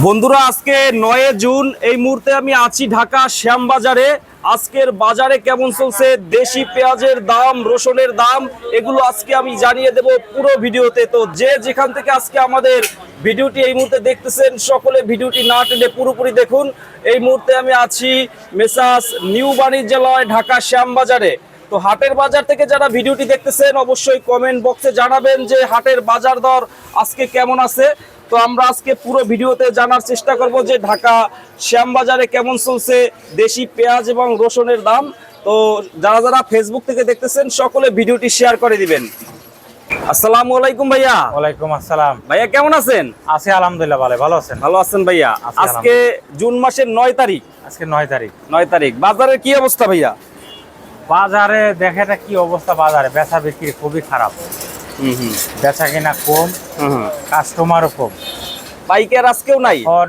বন্ধুরা আজকে 9 জুন এই মুহূর্তে আমি আছি ঢাকা শ্যামবাজারে। আজকের বাজারে কেমন চলছে দেশি পেঁয়াজের দাম, রসুনের দাম, এগুলো আজকে আমি জানিয়ে দেব পুরো ভিডিওতে। তো যে যেখান থেকে আজকে আমাদের ভিডিওটি এই মুহূর্তে দেখতেছেন সকলে ভিডিওটি না টেনে পুরোপুরি দেখুন। এই মুহূর্তে আমি আছি মেসার্স নিউ বাণিজ্যালয় ঢাকা শ্যামবাজারে। তো হাটের বাজার থেকে যারা ভিডিওটি দেখতেছেন অবশ্যই কমেন্ট বক্সে জানাবেন যে হাটের বাজার দর আজকে কেমন আছে। তো আমরা আজকে পুরো ভিডিওতে জানার চেষ্টা করব যে ঢাকা শ্যামবাজারে কেমন চলছে দেশি পেঁয়াজ এবং রসুনের দাম। তো যারা যারা ফেসবুক থেকে দেখতেছেন সকলে ভিডিওটি শেয়ার করে দিবেন। আসসালামু আলাইকুম ভাইয়া। ওয়ালাইকুম আসসালাম। ভাইয়া কেমন আছেন? আছি আলহামদুলিল্লাহ, ভালো আছেন? ভালো আছেন ভাইয়া। আজকে জুন মাসের 9 তারিখ। আজকে 9 তারিখ। 9 তারিখ বাজারের কি অবস্থা ভাইয়া? বাজারে দেখেটা কি অবস্থা, বাজারে বেচা বিক্রি খুবই খারাপ। বেচা কিনা কম, কাস্টমারও কম, পাইকার আজকেও নাই। এখন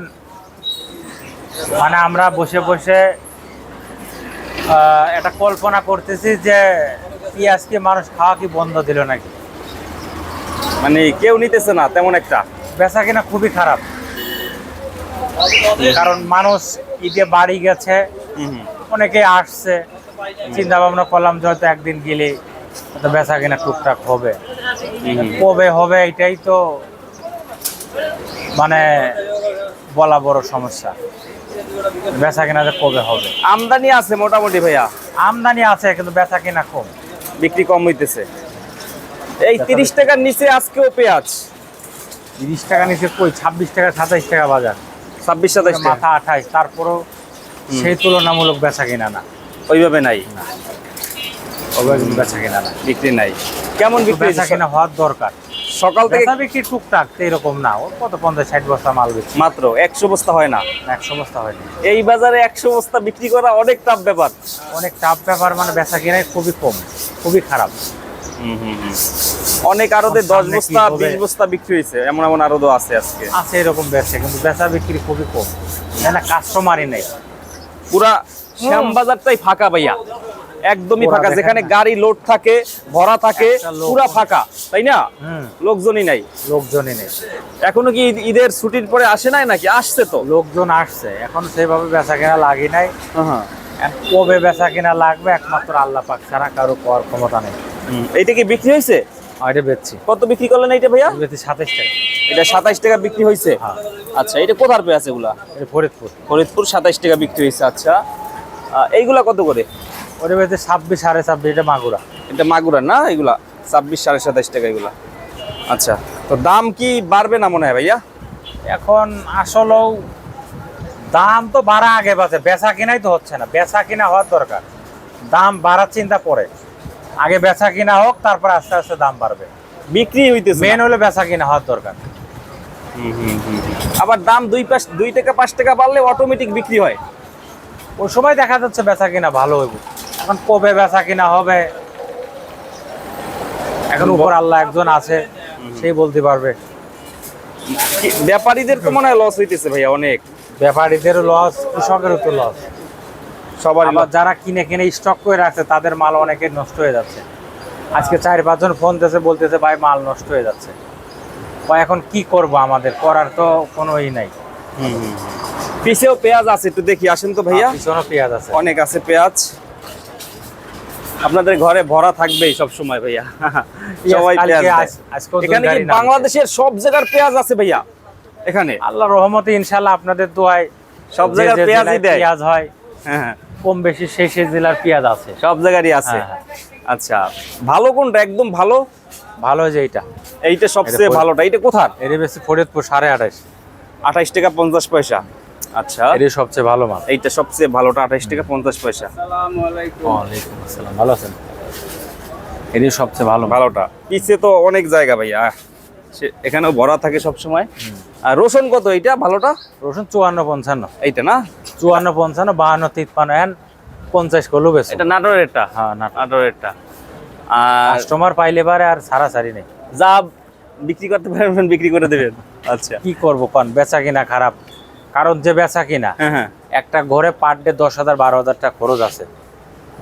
মানে আমরা বসে বসে এটা কল্পনা করতেছি যে পেঁয়াজকে মানুষ খাওয়া কি বন্ধ দিল নাকি, মানে কেউ নিতেছে না তেমন একটা। বেচা কিনা খুবই খারাপ, কারণ মানুষ ঈদে বাড়ি গেছে, অনেকে আসছে, চিন্তা ভাবনা করলাম যে হয়তো একদিন গেলে হয়তো বেচা কিনা টুকটাক হবে। কবে হবে এটাই তো মানে বলা বড় সমস্যা, বেচা কিনা যে কবে হবে। আমদানি আছে মোটামুটি ভাইয়া, আমদানি আছে কিন্তু বেচা কিনা কম, বিক্রি কম হইতেছে। এই 30 টাকার নিচে আজকেও পেঁয়াজ 30 টাকা নিচে কই, 26 টাকা 27 টাকা বাজার, 26-27 মাথা 28, তারপরও সেই তুলনামূলক বেচা কিনা না, ওইভাবে নাই, বেচা কিনা না, বিক্রি নাই। কেমন বিক্রি বেচা কিনা হওয়ার দরকার। সকাল থেকে বেচা বিক্রি টুকটাক এরকম না, ও কত 50-60 বস্তা মাল বিক্রি, মাত্র 100 বস্তা হয় না, 100 বস্তা হয়নি। এই বাজারে 100 বস্তা বিক্রি করা অনেক টাফ ব্যাপার, অনেক টাফ ব্যাপার, মানে বেচা কিনাই খুবই কম, খুবই খারাপ। অনেক আরতে 10 বস্তা 20 বস্তা বিক্রি হয়েছে, এমন এমন আরো আছে আজকে আছে এরকম বেচে, কিন্তু বেচা বিক্রি খুবই কম, না কাস্টমারই নেই। পুরা শ্যামবাজারটাই ফাঁকা ভাইয়া, একদমই ফাঁকা। যেখানে গাড়ি লোড থাকে, ভরা থাকে, পুরা ফাঁকা, তাই না? লোকজনই নাই, লোকজনই নেই। এখনো কি ঈদের ছুটির পরে আসে নাই নাকি? আসছে তো, লোকজন আসছে, এখন সেভাবে বেচা কেনা লাগি নাই। কবে বেচা কিনা লাগবে একমাত্র আল্লাহ পাক ছাড়া কারো পাওয়ার ক্ষমতা নেই। এইটা কি বিক্রি হয়েছে? এটা বেচছি। কত বিক্রি করলেন এইটা ভাইয়া? বেচছি 27 টাকা। এটা 27 টাকা বিক্রি হয়েছে। আচ্ছা, এটা কোথার পেঁয়াজ এগুলা? এটা ফরিদপুর। ফরিদপুর 27 টাকা বিক্রি হয়েছে। আচ্ছা, এইগুলা কত করে? ওটা বেচে 26 26.5। এটা মাগুরা, এটা মাগুরা না? এগুলা 26 27.5 টাকা এগুলা। আচ্ছা, তো দাম কি বাড়বে না মনে হয় ভাইয়া? এখন আসলেও দাম তো বাড়া আগে বাড়ছে, বেচা কিনাই তো হচ্ছে না। বেচা কিনা হওয়ার দরকার, দাম বাড়ার চিন্তা পরে, আগে বেচা কিনা হোক, তারপর আস্তে আস্তে দাম বাড়বে। বিক্রি হইতেছে, মেন হলে বেচা কিনা হওয়ার দরকার। আবার দাম 2 টাকা 5 টাকা বাড়লে অটোমেটিক বিক্রি হয়। ওই সময় দেখা যাচ্ছে বেচা কিনা ভালো হইব। এখন কবে বেচা কিনা হবে এখন উপর আল্লাহ একজন আছে, সেই বলতে পারবে। ব্যাপারীদের তো মনে হয় লস হইতেছে ভাইয়া অনেক। ব্যাপারীদেরও লস, কৃষকেরও তো লস, সবার। আবার যারা কিনে কিনে স্টক করে রাখছে তাদের মাল অনেকের নষ্ট হয়ে যাচ্ছে। আজকে 4-5 জন ফোন দিয়েছে, বলতেছে ভাই মাল নষ্ট হয়ে যাচ্ছে। বা এখন কি করব, আমাদের করার তো কোনো ই নাই। পিছেও পেঁয়াজ আছে, একটু দেখি আসেন তো ভাইয়া। পিছনে পেঁয়াজ আছে, অনেক আছে পেঁয়াজ। আপনাদের ঘরে ভরা থাকবেই সব সময় ভাইয়া, সবাই পেঁয়াজ। এখানে কি বাংলাদেশের সব জায়গার পেঁয়াজ আছে ভাইয়া? এখানে আল্লাহর রহমতে ইনশাআল্লাহ আপনাদের দোয়ায় সব জায়গার পেঁয়াজই দেয়, পেঁয়াজ হয়। হ্যাঁ, কম বেশি সেই জেলার পেঁয়াজ আছে, সব জায়গারই আছে। আচ্ছা, ভালো কোনটা? একদম ভালো ভালো যে এইটা সবচেয়ে ভালোটা। এটা কোথার? এর বেশি ফরিদপুর 28.5, 28 টাকা 50 পয়সা। আচ্ছা, এর সবচেয়ে ভালো মাল। এইটা সবচেয়ে ভালোটা 28 টাকা 50 পয়সা। আসসালামু আলাইকুম। ওয়ালাইকুম আসসালাম, ভালো আছেন? এর সবচেয়ে ভালো ভালোটা। পিছে তো অনেক জায়গা ভাইয়া, এখানেও ভরা থাকে সব সময়। আর রসুন কত এইটা ভালোটা? রসুন 54-55। এইটা না? 54-55, 52-53, 50 করলেও বেশি। এটা নাটোরেরটা? হ্যাঁ, নাটোরেরটা। আর কাস্টমার পাইলে পারে আর সারাসারি নেই, যা বিক্রি করতে পারবেন বিক্রি করে দেবেন। আচ্ছা, কি করবো কোন, বেচা কিনা খারাপ। কারণ যে বেচা কিনা, একটা ঘরে পার ডে 10,000-12,000 টাকা খরচ আছে,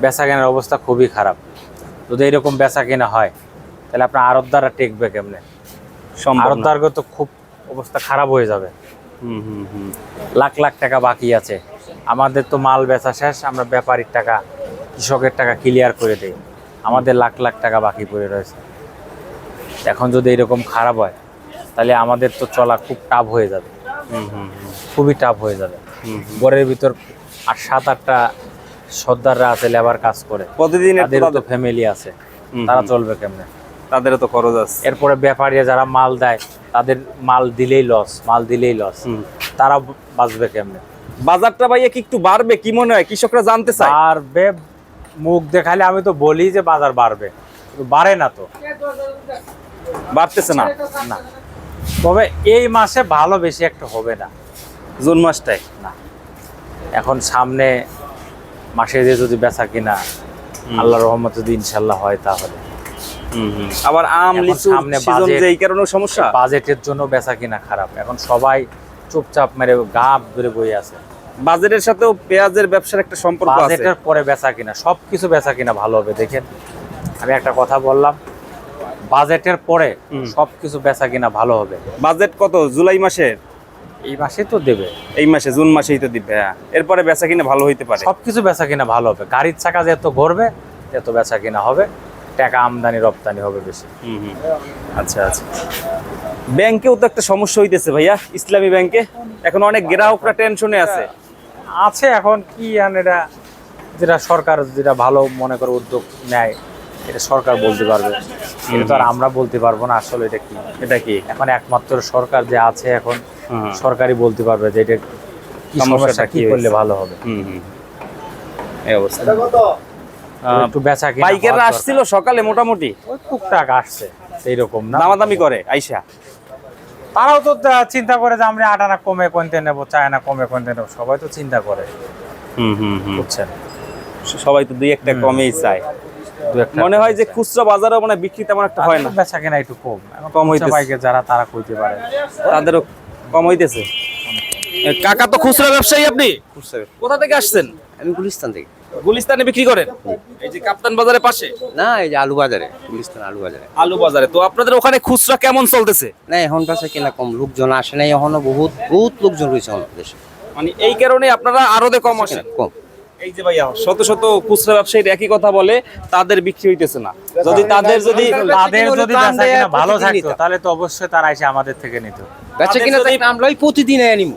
বেচা কেনার অবস্থা খুবই খারাপ। যদি এরকম বেচা কিনা হয় তাহলে আপনার আড়তদাররা টেকবে কেমনে? আড়তদারকে তো খুব অবস্থা খারাপ হয়ে যাবে। হুম হুম হুম। লাখ লাখ টাকা বাকি আছে। আমাদের তো মাল বেচা শেষ, আমরা ব্যাপারীর টাকা, কৃষকের টাকা ক্লিয়ার করে দেই, আমাদের লাখ লাখ টাকা বাকি পড়ে রয়েছে। এখন যদি এরকম খারাপ হয় তাহলে আমাদের তো চলা খুব টাফ হয়ে যাবে, হুম হুম হুম। খুবই টাফ হয়ে যাবে। হুম। ঘরের ভিতর আর 7-8টা সর্দাররা আছে, লেবার কাজ করে, প্রতিদিন তাদেরও তো ফ্যামিলি আছে, তারা চলবে কেমনে? তাদেরও তো খরচ আছে। এরপরে ব্যাপারীরা যারা মাল দেয় তাদের মাল দিলেই লস, মাল দিলেই লস, তারা বাঁচবে কেমনে? বাজারটা ভাইয়া কি একটু বাড়বে কি মনে হয়, কৃষকরা জানতে চায়? বাড়বে, মুখ দেখালে আমি তো বলি যে বাজার বাড়বে, কিন্তু বাড়ে না তো, বাড়তেছে না। না। তবে এই মাসে ভালো বেশি একটা হবে না, জুন মাসটায় না। এখন সামনে মাসে যে যদি বেচা কিনা আল্লাহর রহমত যদি ইনশাল্লাহ হয় তাহলে। আবার আম এখন লিচু সামনে সিজন বাজেট- যে এই কারণে সমস্যা। বাজেটের জন্য বেচা কিনা খারাপ, এখন সবাই চুপচাপ মেরে গাপ ধরে বই আছে। বাজেটের সাথেও পেঁয়াজের ব্যবসার একটা সম্পর্ক আছে। বাজেটের পরে বেচা কিনা, সবকিছু বেচা কিনা ভালো হবে। দেখেন আমি একটা কথা বললাম, বাজেটের পরে সবকিছু বেচা কিনা ভালো হবে। বাজেট কত জুলাই মাসের? এই মাসে তো দেবে, এই মাসে জুন মাসেই তো দিবে। হ্যাঁ, এরপরে বেচা কিনা ভালো হইতে পারে। সবকিছু বেচা কিনা ভালো হবে। গাড়ির চাকা যত ঘুরবে তত বেচা কিনা হবে, টাকা আমদানি রপ্তানি হবে বেশি। আচ্ছা আচ্ছা। ব্যাংকেও তো একটা সমস্যা হইতেছে ভাইয়া, ইসলামী ব্যাংকে এখন অনেক গ্রাহকরা টেনশনে আছে। আছে এখন কি এটা, যেটা সরকার যেটা ভালো মনে করে উদ্যোগ নেয় এটা সরকার বলতে পারবে, এটা তো আর আমরা বলতে পারবো না। আসলে এটা কি, এটা কি এখন একমাত্র সরকার যে আছে এখন হুম। সরকারই বলতে পারবে যে এটা কি সমস্যাটা সমস্যা, কি কি করলে হয়েছে? ভালো হবে। এই অবস্থা। একটু বেচা কিনা পাইকাররা হওয়ার আসছিল সকালে মোটামুটি, দরকার। ওই টুকটাক আসছে, এইরকম না। দামাদামি করে আইসা। তারাও তো চিন্তা করে যে আমরা আটানা কমে কোনতে নেবো, চায়না কমে কোনতে নেবো, সবাই তো চিন্তা করে, বুঝছেন? সবাই তো দুই একটা কমেই চায়। দু একটা মনে হয় যে খুচরা বাজারেও মানে বিক্রি তেমন একটা হয় না, বেচা কিনা একটু কম, এখন কম কম হইতেছে। পাইকার যারা তারা কইতে পারে। তাদেরও কম হইতেছে। কাকা তো খুচরা ব্যবসায়ী, আপনি কোথা থেকে আসছেন? আমি গুলিস্তান থেকে। গুলিস্তানে বিক্রি করেন? এই যে কাপ্তান বাজারের পাশে না, এই যে আলু বাজারে, গুলিস্তান আলু বাজারে। আলু বাজারে। তো আপনাদের ওখানে খুচরা কেমন চলতেছে? না, এখন কাছে কেনা কম, লোকজন আসে নাই এখনো, বহুত বহুত লোকজন রয়েছে আমাদের দেশে। মানে এই কারণে আপনারা আরো কম আসেন? কম। এই যে ভাইয়া শত শত খুচরা ব্যবসায়ীর একই কথা বলে, তাদের বিক্রি হইতেছে না। যদি তাদের যদি তাদের যদি প্রাণ বেচা দেয়া কিনা ভালো প্রতিদিন থাকতো নিতাম। তাহলে তো অবশ্যই তারা এসে আমাদের থেকে নিত। বেচা তাদের কিনা যদি- আমরা ওই প্রতিদিন আনিমু।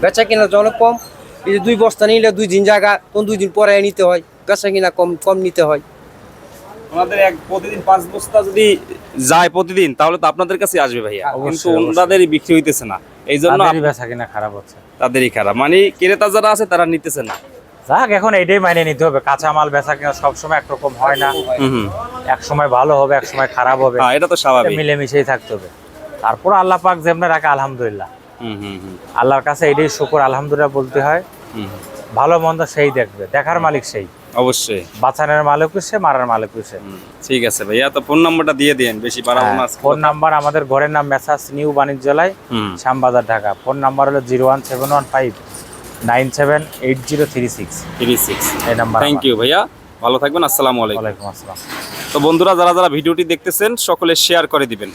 বেচা কিনা অনেক কম, এই যে 2 বস্তা নিলে 2 দিন জায়গা, তখন 2 দিন পরে নিতে হয়। বেচা কিনা কম কম নিতে হয়। আমাদের প্রতিদিন 5 বস্তা যদি যায় প্রতিদিন, তাহলে তো আপনাদের কাছে আসবে ভাইয়া, কিন্তু অবশ্যই। ওনাদেরই বিক্রি হইতেছে না। এই জন্য তাদেরই বেচা কিনা খারাপ হচ্ছে। তাদেরই খারাপ, মানে ক্রেতা যারা আছে তারা নিতেছে না। যাক, এখন এটাই মাইনে নিতে হবে। কাঁচা মাল বেচা কিনা সবসময় একরকম হয় না, এক সময় ভালো হবে, এক সময় খারাপ হবে, হ্যাঁ, এটা তো স্বাভাবিক। মিলেমিশেই থাকতে হবে। তারপর আল্লাহ পাক যেমন রাখে আলহামদুলিল্লাহ, আল্লাহর কাছে এটাই শুকর আলহামদুলিল্লাহ বলতে হয়। ভালো মন্দ সেই দেখবে, দেখার মালিক সেই, অবশ্যই। বাঁচানোর মালিক সে, মারার মালিক সে। ঠিক আছে ভাইয়া, তো ফোন নাম্বারটা দিয়ে দিন, বেশি বাড়াবো না আজকে। ফোন নাম্বার আমাদের ঘরের নাম মেসার্স নিউ বাণিজ্যালয়, শ্যামবাজার, ঢাকা। ফোন নাম্বার হলো 01715978036। 36। এই নাম্বার। থ্যাংক ইউ ভাইয়া, ভালো থাকবেন। আসসালামু আলাইকুম। ওয়ালাইকুম আসসালাম। তো বন্ধুরা, যারা যারা ভিডিওটি দেখতেছেন সকলে শেয়ার করে দিবেন।